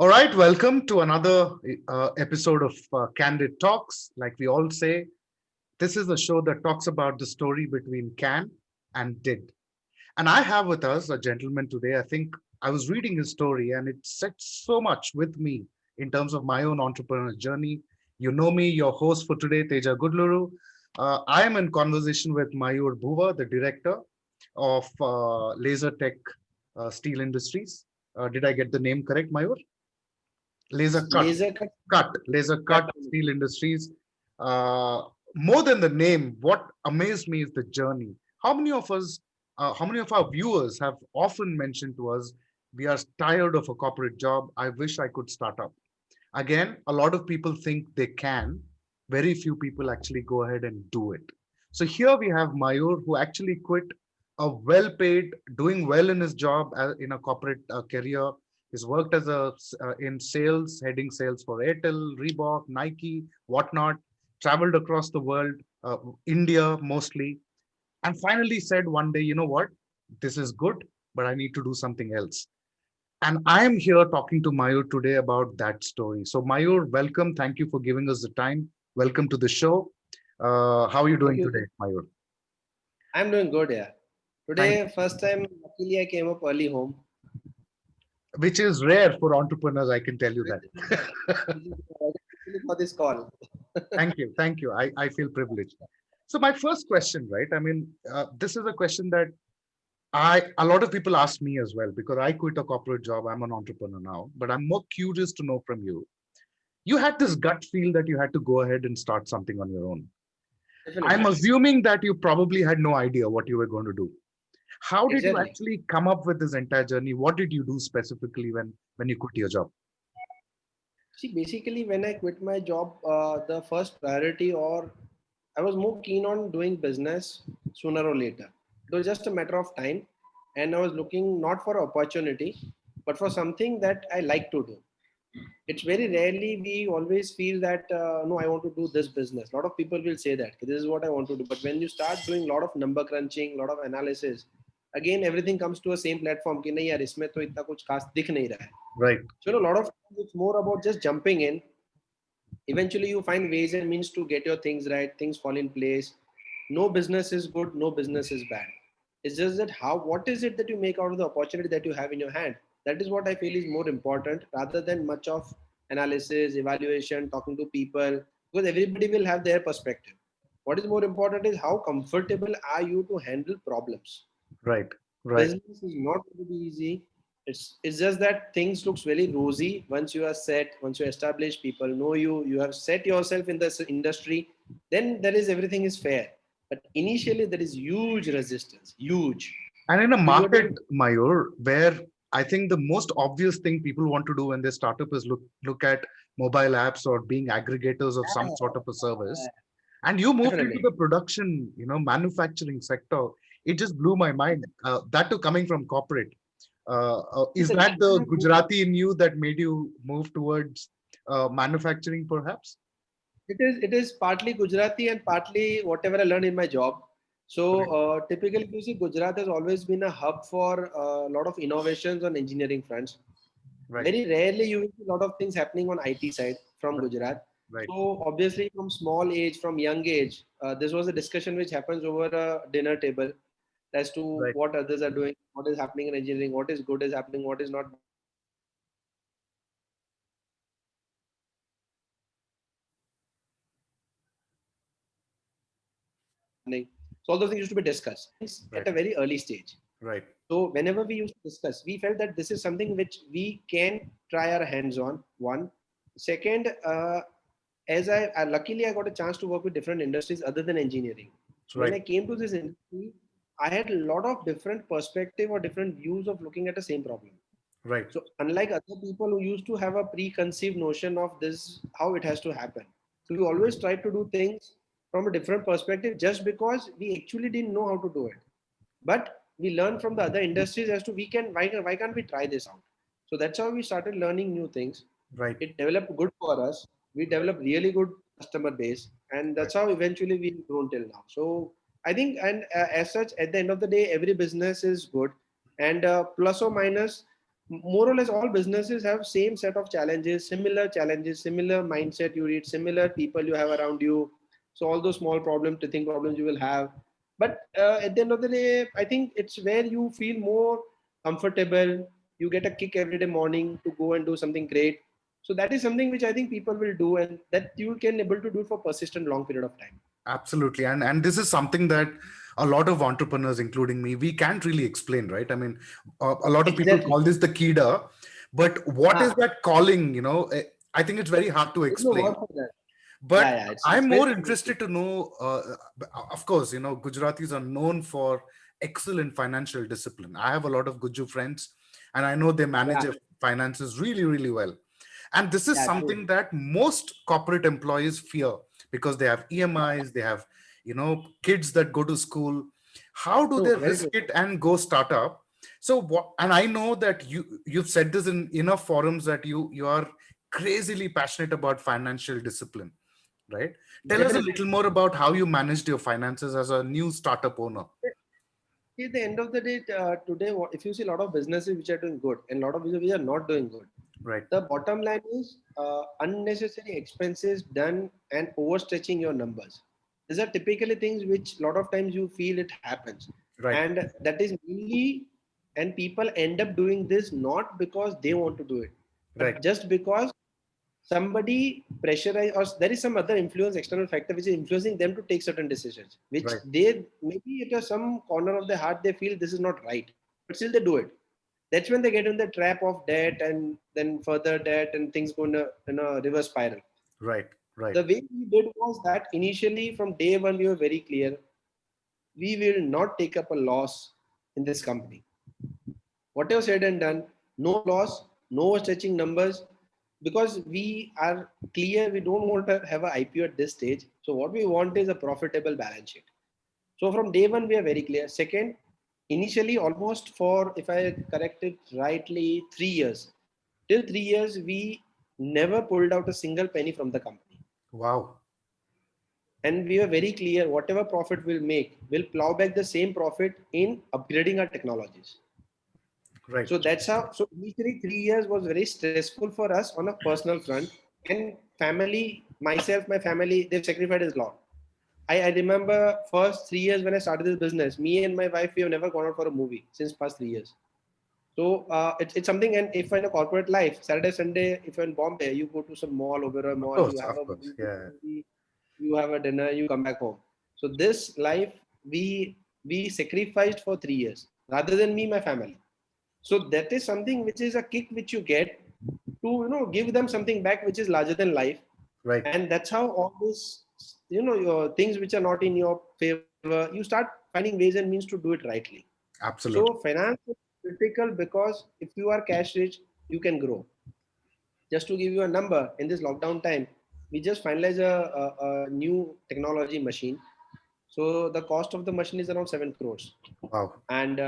All right, welcome to another episode of Candid Talks. Like we all say, this is a show that talks about the story between can and did. And I have with us a gentleman today. I think I was reading his story and it said so much with me in terms of my own entrepreneurial journey. You know me, your host for today, Teja Gudluru. I am in conversation with Mayur Bhuva, the director of Laser Tech Steel Industries. Did I get the name correct, Mayur? Laser cut, Laser cut, laser cut cut. steel industries. uh, More than the name, what amazed me is the journey. How many of our viewers have often mentioned to us, we are tired of a corporate job, I wish I could start up again. A lot of people think they can, very few people actually go ahead and do it. So here we have Mayur, who actually quit a well paid, doing well in his job in a corporate career. He's worked as in sales, heading sales for Airtel, Reebok, Nike, whatnot, traveled across the world, India mostly, and finally said one day, you know what, this is good, but I need to do something else. And I am here talking to Mayur today about that story. So, Mayur, welcome. Thank you for giving us the time. Welcome to the show. How are you Thank doing you. today, Mayur? I'm doing good, yeah. Thank Today, first time, luckily I came up early home. Which is rare for entrepreneurs, I can tell you Which that. is actually for this call. Thank you. Thank you. I feel privileged. So, my first question, right? I mean, this is a question that a lot of people ask me as well because I quit a corporate job. I'm an entrepreneur now, but I'm more curious to know from you. You had this gut feel that you had to go ahead and start something on your own. I'm Definitely. assuming that you probably had no idea what you were going to do. How did you Exactly. actually come up with this entire journey? What did you do specifically when you quit your job? See, basically, when I quit my job, the first priority, or I was more keen on doing business sooner or later. It was just a matter of time, and I was looking not for opportunity, but for something that I like to do. It's very rarely we always feel that no, I want to do this business. A lot of people will say that this is what I want to do, but when you start doing a lot of number crunching, a lot of analysis, again everything comes to a same platform कि नहीं यार इसमें तो इतना कुछ खास दिख नहीं रहा है. Right. So a lot of times it's more about just jumping in. Eventually you find ways and means to get your things right, things fall in place. No business is good, no business is bad. It's just that how, what is it that you make out of the opportunity that you have in your hand? That is what I feel is more important rather than much of analysis, evaluation, talking to people, because everybody will have their perspective. What is more important is how comfortable are you to handle problems. Right. Right. Business is not going to be easy. It's just that things looks very rosy once you are set, once you establish, people know you, you have set yourself in this industry, then there is everything is fair. But initially there is huge resistance, huge. And in a If you're market, doing Mayur, where I think the most obvious thing people want to do when they start up is look at mobile apps or being aggregators of some sort of a service. And you moved into definitely. the production, manufacturing sector. It just blew my mind. That too coming from corporate. See, Is the that the reason Gujarati in you that made you move towards manufacturing, perhaps? it is partly Gujarati and partly whatever I learned in my job. So Right. typically, you see, Gujarat has always been a hub for a lot of innovations on engineering fronts. Right. Very rarely you will see a lot of things happening on IT side from Right. Gujarat. Right. So obviously from small age, from young age, this was a discussion which happens over a dinner table as to Right. what others are doing, what is happening in engineering, what is good is happening, what is not bad is happening. So all those things used to be discussed. And at Right. a very early stage. Right. So whenever we used to discuss, we felt that this is something which we can try our hands on. One, second, as I luckily I got a chance to work with different industries other than engineering. When Right. I came to this industry, I had a lot of different perspective or different views of looking at the same problem. Right. So unlike other people who used to have a preconceived notion of this, how it has to happen. So we always try to do things from a different perspective just because we actually didn't know how to do it. But we learn from the other industries as to why can't we try this out? So that's how we started learning new things. Right. It developed good for us. We Right. developed really good customer base, and Right. that's how eventually we've grown till now. So I think, and as such, at the end of the day, every business is good, and plus or minus, more or less all businesses have same set of challenges, similar mindset you read, similar people you have around you. So all those small problems, teething problems you will have. But at the end of the day, I think it's where you feel more comfortable. You get a kick every day morning to go and do something great. So that is something which I think people will do, and that you can able to do for persistent long period of time. Absolutely. And this is something that a lot of entrepreneurs, including me, we can't really explain, right? I mean, a lot of people Exactly. call this the kida, but what is Ah, that calling? I think it's very hard to there's no explain. word for that. Yeah, But yeah, it's I'm very more subjective. interested to know, of course, Gujaratis are known for excellent financial discipline. I have a lot of Guju friends, and I know they manage Yeah, their finances really, really well. And this is yeah, true. something that most corporate employees fear because they have EMIs, they have, kids that go to school. How do they True, very risk true. it and go startup? So what, and I know that you've said this in enough forums that you are crazily passionate about financial discipline, right? Tell us a Definitely. little more about how you managed your finances as a new startup owner. At the end of the day, today, if you see a lot of businesses which are doing good and a lot of businesses which are not doing good, Right. the bottom line is unnecessary expenses done and overstretching your numbers. These are typically things which a lot of times you feel it happens, Right. and that is mainly, and people end up doing this not because they want to do it, Right. but just because somebody pressurize, or there is some other influence, external factor which is influencing them to take certain decisions which Right. they maybe at some corner of their heart they feel this is not right, but still they do it. That's when they get in the trap of debt and then further debt and things go in a reverse spiral. Right. Right. The way we did was that initially from day one we were very clear, we will not take up a loss in this company. Whatever said and done, no loss, no stretching numbers, because we are clear we don't want to have an IPO at this stage. So what we want is a profitable balance sheet. So from day one, we are very clear. Second, initially almost for, if I correct it rightly, 3 years. Till 3 years, we never pulled out a single penny from the company. Wow. And we were very clear, whatever profit we'll make, we'll plow back the same profit in upgrading our technologies. Right. So that's how. So initially, 3 years was very stressful for us on a personal front, and family, myself, my family, they've sacrificed a lot. I remember first 3 years when I started this business, me and my wife, we have never gone out for a movie since past 3 years. So it's something, and if in a corporate life, Saturday, Sunday, if you're in Bombay, you go to some mall, Oberoi Of Mall, you course. have Of a course. Yeah. movie, you have a dinner, you come back home. So this life, we sacrificed for 3 years rather than me, my family. So that is something which is a kick which you get to give them something back which is larger than life, Right. and that's how all these your things which are not in your favor, you start finding ways and means to do it rightly. So Absolutely. finance is critical because if you are cash rich, you can grow. Just to give you a number, in this lockdown time, we just finalized a new technology machine. So the cost of the machine is around 7 crores, Wow. and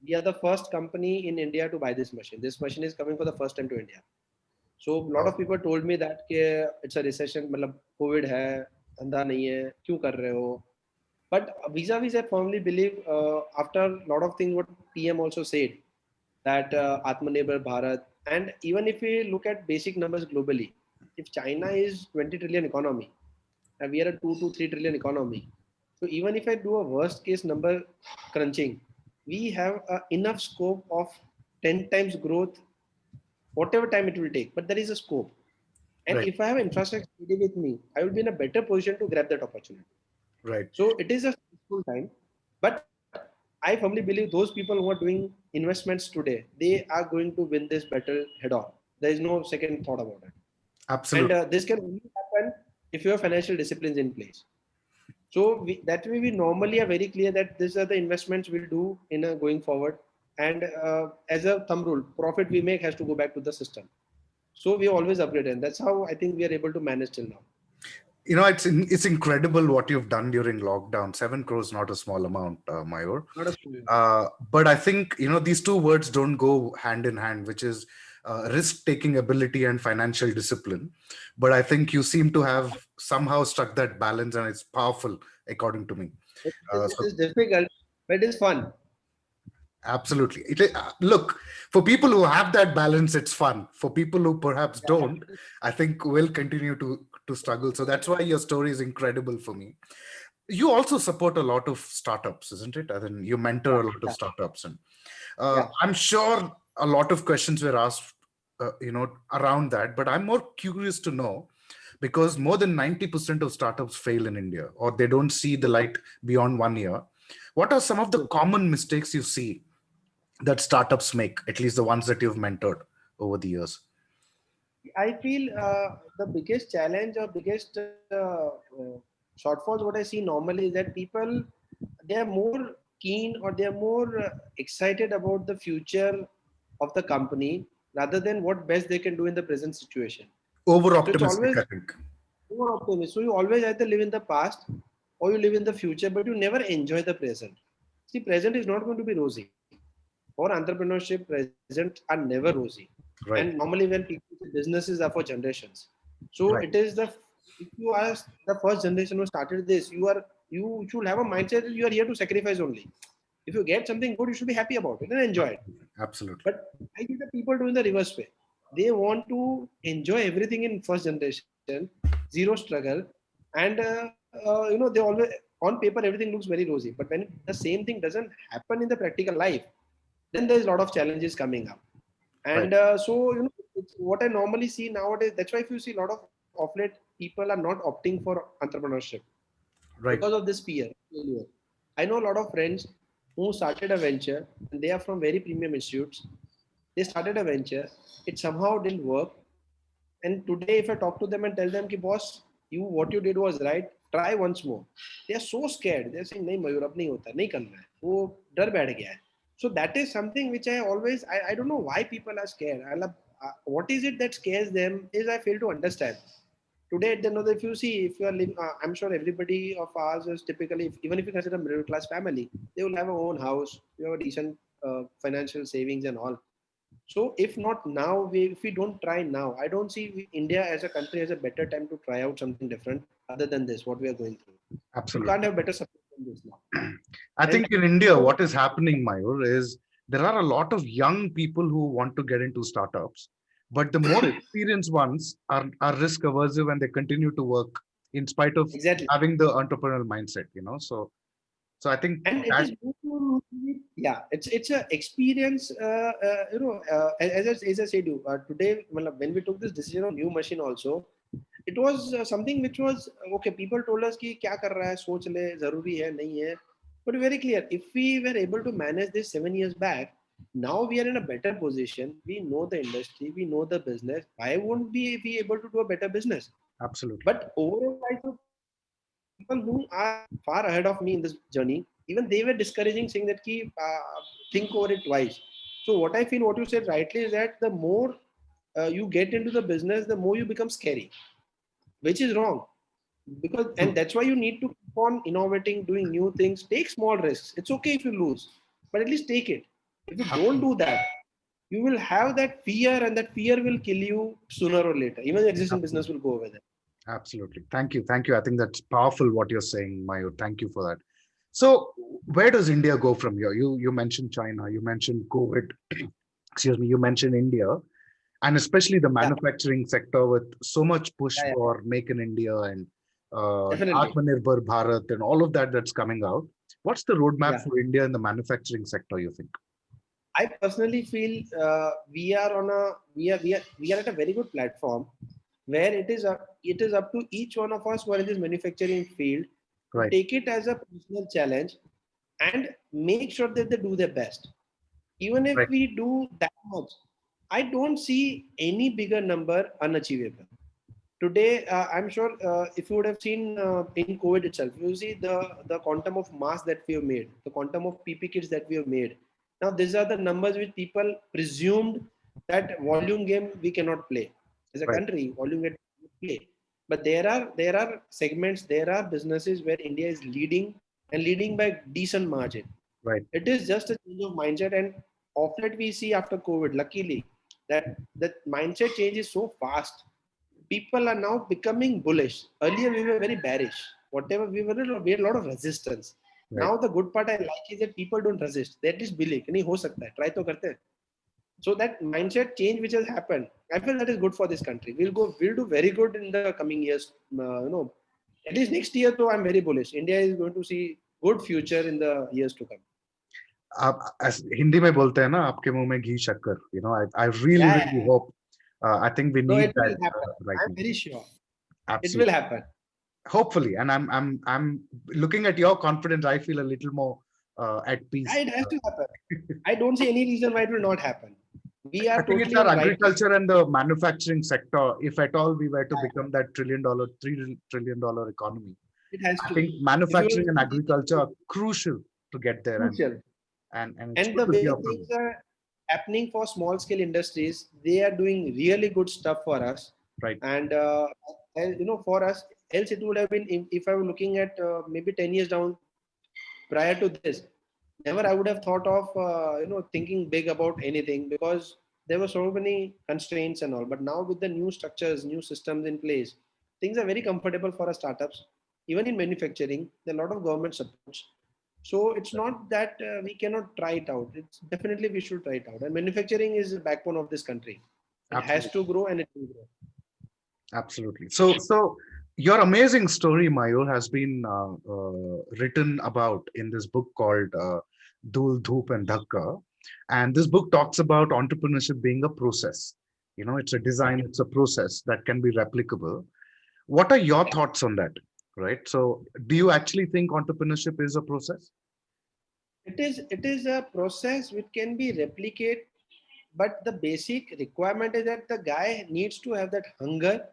we are the first company in India to buy this machine. This machine is coming for the first time to India. So a lot Wow. of people told me that कि it's a recession, मतलब COVID है, धंधा नहीं है, क्यों कर रहे हो? But vis-a-vis, I firmly believe after a lot of things what PM also said, that Atmanirbhar Bharat, and even if we look at basic numbers globally, if China is 20 trillion economy, and we are a 2 to 3 trillion economy, so even if I do a worst case number crunching, we have enough scope of 10 times growth, whatever time it will take, but there is a scope. And Right. if I have infrastructure ready with me, I will be in a better position to grab that opportunity. Right. So it is a stressful time, but I firmly believe those people who are doing investments today, they are going to win this battle head on. There is no second thought about it. And Absolutely. this can only happen if you have financial disciplines in place. So that way we normally are very clear that these are the investments we'll do in a going forward. And as a thumb rule, profit we make has to go back to the system. So we always upgrade, and that's how I think we are able to manage till now. It's incredible what you've done during lockdown. 7 crores, not a small amount, Mayur. Not a school. But I think these two words don't go hand in hand, which is risk-taking ability and financial discipline. But I think you seem to have somehow struck that balance, and it's powerful, according to me. It Uh, is, it so is difficult, but it is fun. Absolutely. Look, for people who have that balance, it's fun. For people who perhaps don't, I think will continue to struggle. So that's why your story is incredible for me. You also support a lot of startups, isn't it? I mean, you mentor Yeah, a lot of yeah, startups, and yeah. I'm sure a lot of questions were asked, around that. But I'm more curious to know because more than 90% of startups fail in India, or they don't see the True, light beyond 1 year. What are some of the true. common mistakes you see that startups make, at least the ones that you've mentored over the years? I feel the biggest challenge or biggest shortfalls, what I see normally is that people, they are more keen or they are more excited about the future of the company rather than what best they can do in the present situation. Over So it's optimistic, always I think. over optimistic. So you always either live in the past or you live in the future, but you never enjoy the present. See, present is not going to be rosy. For entrepreneurship, present are never rosy. And Right, normally when people say businesses are for generations. So right, it is the, if you are the first generation who started this, you should have a mindset that you are here to sacrifice only. If you get something good, you should be happy about it and enjoy it. absolutely. But I see the people doing the reverse way. They want to enjoy everything in first generation, zero struggle, and they always on paper everything looks very rosy. But when the same thing doesn't happen in the practical life, then there's a lot of challenges coming up. Right, And so it's what I normally see nowadays. That's why if you see a lot of late people are not opting for entrepreneurship because right. of this fear failure. I know a lot of friends who started a venture and they are from very premium institutes. They started a venture, it somehow didn't work. And today, if I talk to them and tell them, ki, boss, what you did was right, try once more. They are so scared. They are saying, नहीं मयूर अब नहीं होता नहीं करना है वो डर बैठ गया है. So that is something which I don't know why people are scared. What is it that scares them is I fail to understand. Today, if you see, if you are living, I'm sure everybody of ours is typically, even if you consider middle class family, they will have a own house, you have a decent financial savings and all. So if not now, if we don't try now, I don't see India as a country has a better time to try out something different other than this, what we are going through. We can't Absolutely. have better support than this now. I And think in India, so, what is happening, Mayur, is there are a lot of young people who want to get into startups, but the more experienced ones are risk aversive and they continue to work in spite of exactly. having the entrepreneurial mindset. So I think And it that is more to, yeah, it's a experience. As I said you today, when we took this decision on new machine also, it was something which was okay. People told us कि क्या कर रहा है सोच ले जरूरी है नहीं है. But very clear, if we were able to manage this 7 years back, now we are in a better position. We know the industry, we know the business. Why won't we be able to do a better business? absolutely But overall, I think people who are far ahead of me in this journey, even they were discouraging, saying that ki, think over it twice. So what I feel, what you said rightly is that the more you get into the business, the more you become scary, which is wrong. Because and true. that's why you need to keep on innovating, doing new things, take small risks. It's okay if you lose, but at least take it. If you don't Absolutely. do that, you will have that fear, and that fear will kill you sooner or later. Even the existing business Absolutely. will go over there. Absolutely. Thank you. Thank you. I think that's powerful what you're saying, Mayur. Thank you for that. So where does India go from here? You mentioned China, you mentioned COVID, excuse me, you mentioned India, and especially the Yeah, manufacturing sector with so much push yeah, yeah. for Make in India and Definitely. Atmanirbhar Bharat and all of that that's coming out. What's the roadmap Yeah. for India in the manufacturing sector, you think? I personally feel we are on a we are at a very good platform where it is up to each one of us who are in this manufacturing field to Right, take it as a personal challenge and make sure that they do their best. Even if right, we do that much, I don't see any bigger number unachievable. Today, I'm sure if you would have seen in COVID itself, you see the quantum of masks that we have made, the quantum of PP kits that we have made. Now, these are the numbers which people presumed that volume game we cannot play as a right, country. Volume game we play, but there are segments, there are businesses where India is leading and leading by decent margin. right. It is just a change of mindset, and of late we see after COVID, luckily, that mindset change is so fast. People are now becoming bullish. Earlier we were very bearish. Whatever we had a lot of resistance. Right. Now the good part I like is that people don't resist. They at least believe. नहीं हो सकता है. Try तो करते हैं. So that mindset change which has happened, I feel that is good for this country. We'll do very good in the coming years. At least next year, though, I'm very bullish. India is going to see good future in the years to come. आप हिंदी में बोलते हैं ना आपके मुंह में घी शक्कर, I really Yeah, really hope, I think we no, need it will that happen. right I'm now. very sure it will Absolutely. happen. Hopefully, and I'm looking at your confidence, I feel a little more at Yeah, peace. it has to happen. I don't see any reason why it will not happen. We I are think it's totally our on right track. agriculture and the manufacturing sector. If at all we were to become that $3 trillion economy, It has I to. think If you manufacturing and will agriculture are crucial to get there, crucial. and it's And good the to way hear from things you. are happening for small scale industries, they are doing really good stuff for us. Right, And for us, else it would have been if I were looking at maybe 10 years down prior to this, never I would have thought of thinking big about anything because there were so many constraints and all. But now with the new structures, new systems in place, things are very comfortable for our startups. Even in manufacturing, there are a lot of government supports. So it's not that we cannot try it out. It's definitely we should try it out. And manufacturing is the backbone of this country. It has absolutely. to grow and it will grow. Absolutely. So your amazing story, Mayur, has been written about in this book called Dhool, Dhoop, and Dhakka. And this book talks about entrepreneurship being a process. It's a design, it's a process that can be replicable. What are your thoughts on that? Right. So, do you actually think entrepreneurship is a process? It is a process which can be replicated, but the basic requirement is that the guy needs to have that hunger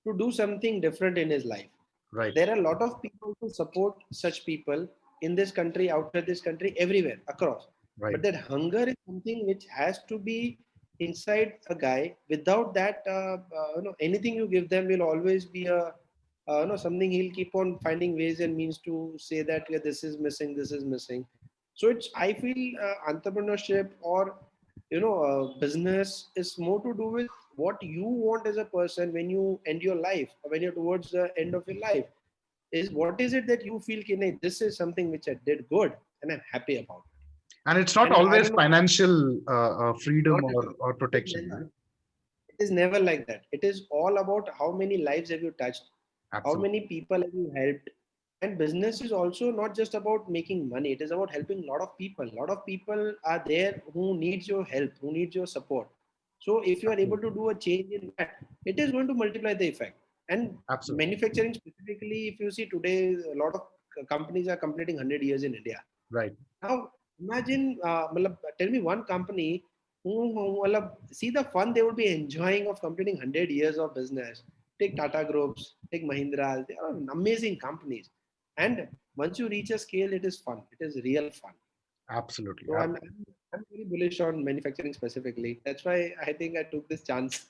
to do something different in his life. Right. There are a lot of people who support such people in this country, outside this country, everywhere, across. Right. But that hunger is something which has to be inside a guy. Without that, anything you give them will always be something he'll keep on finding ways and means to say that yeah, this is missing, this is missing. So it's I feel entrepreneurship or business is more to do with what you want as a person when you end your life or when you're towards the end of your life is what is it that you feel this is something which I did good and I'm happy about And it's it. not And I always don't know, financial freedom not at all. or It is protection, never, right? it is never like that. It is all about how many lives have you touched, how Absolutely. many people have you helped. And business is also not just about making money, it is about helping a lot of people. A lot of people are there who needs your help, who needs your support. So if you are able to Absolutely. do a change in that, it is going to multiply the effect. And Absolutely. manufacturing specifically, if you see today, a lot of companies are completing 100 years in India. Right. Now, imagine, tell me one company see the fun they would be enjoying of completing 100 years of business. Take Tata Groups, take Mahindra, they are amazing companies. And once you reach a scale, it is fun. It is real fun. Absolutely. So I'm very bullish on manufacturing specifically. That's why I think I took this chance.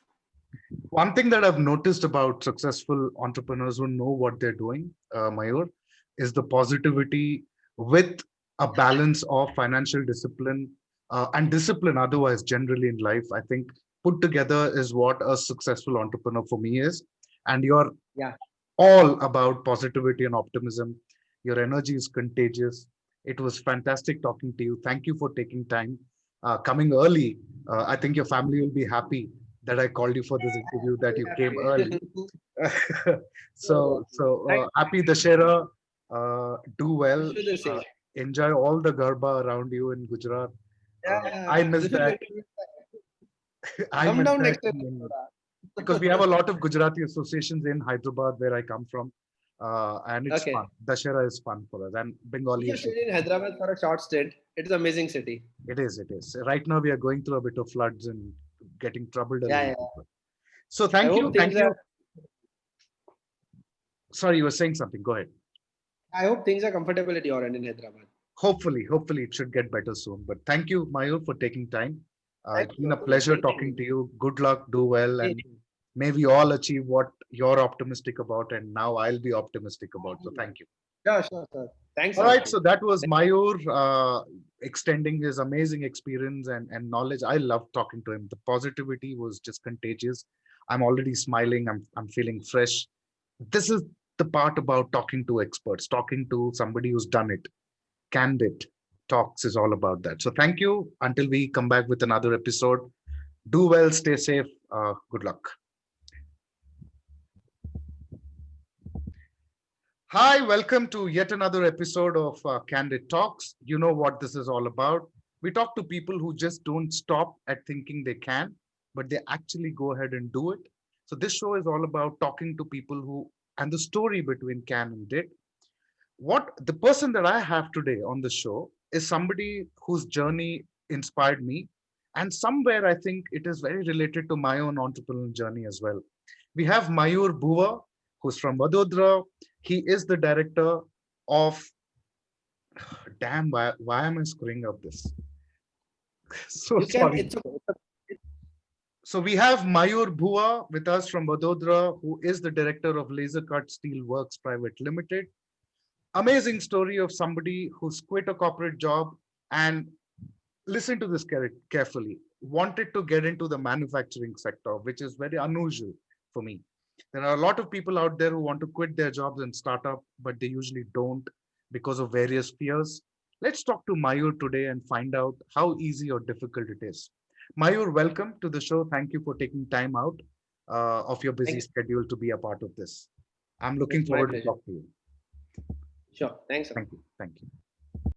One thing that I've noticed about successful entrepreneurs who know what they're doing, Mayur, is the positivity with a balance of financial discipline and discipline otherwise, generally in life. I think put together is what a successful entrepreneur for me is. And you're Yeah. all about positivity and optimism. Your energy is contagious. It was fantastic talking to you. Thank you for taking time, coming early. I think your family will be happy that I called you for this interview, that Very you came early. happy. so, Thank happy Dashera. Do you. well. Wish you the Uh, same. enjoy all the Garba around you in Gujarat. Yeah, I miss this is that. going to be I come miss down that next time. because we have a lot of Gujarati associations in Hyderabad where I come from, and it's fun. Okay. Dashera is fun for us, and We Bengali have is. stayed in Hyderabad for a short stint. It's an amazing city. It is. It is. Right now, we are going through a bit of floods and getting troubled a Yeah, little yeah. bit. So, I thank you. hope Thank things you. are. Sorry, you were saying something. Go ahead. I hope things are comfortable at your end in Hyderabad. Hopefully, it should get better soon. But thank you, Mayur, for taking time. Thank It's been a you. pleasure Thank talking you. to you. Good luck. Do well, Hey, and may we all achieve what you're optimistic about, and now I'll be optimistic about. So, thank you. sure, sure, sure. Thanks All a right, lot. so that was Mayur extending his amazing experience and knowledge. I loved talking to him. The positivity was just contagious. I'm already smiling. I'm feeling fresh. This is the part about talking to experts, talking to somebody who's done it. Candid Talks is all about that. So thank you. Until we come back with another episode, do well, stay safe. Good luck. Hi, welcome to yet another episode of Candid Talks. You know what this is all about. We talk to people who just don't stop at thinking they can, but they actually go ahead and do it. So this show is all about talking to people who and the story between can and did. What the person that I have today on the show is somebody whose journey inspired me, and somewhere I think it is very related to my own entrepreneurial journey as well. We have Mayur Bhuva, who's from Vadodara. He is the director of, damn, why am I screwing up this? So You can. sorry. It's So we have Mayur Bhuva with us from Vadodara, who is the director of Lasercut Steel Works Private Limited. Amazing story of somebody who's quit a corporate job and, listen to this carefully, wanted to get into the manufacturing sector, which is very unusual for me. There are a lot of people out there who want to quit their jobs and start up, but they usually don't because of various fears. Let's talk to Mayur today and find out how easy or difficult it is. Mayur, welcome to the show. Thank you for taking time out of your busy thank you. schedule to be a part of this. I'm looking It's my forward to pleasure. talk to you. Sure. Thanks a lot. Thank you. Thank you.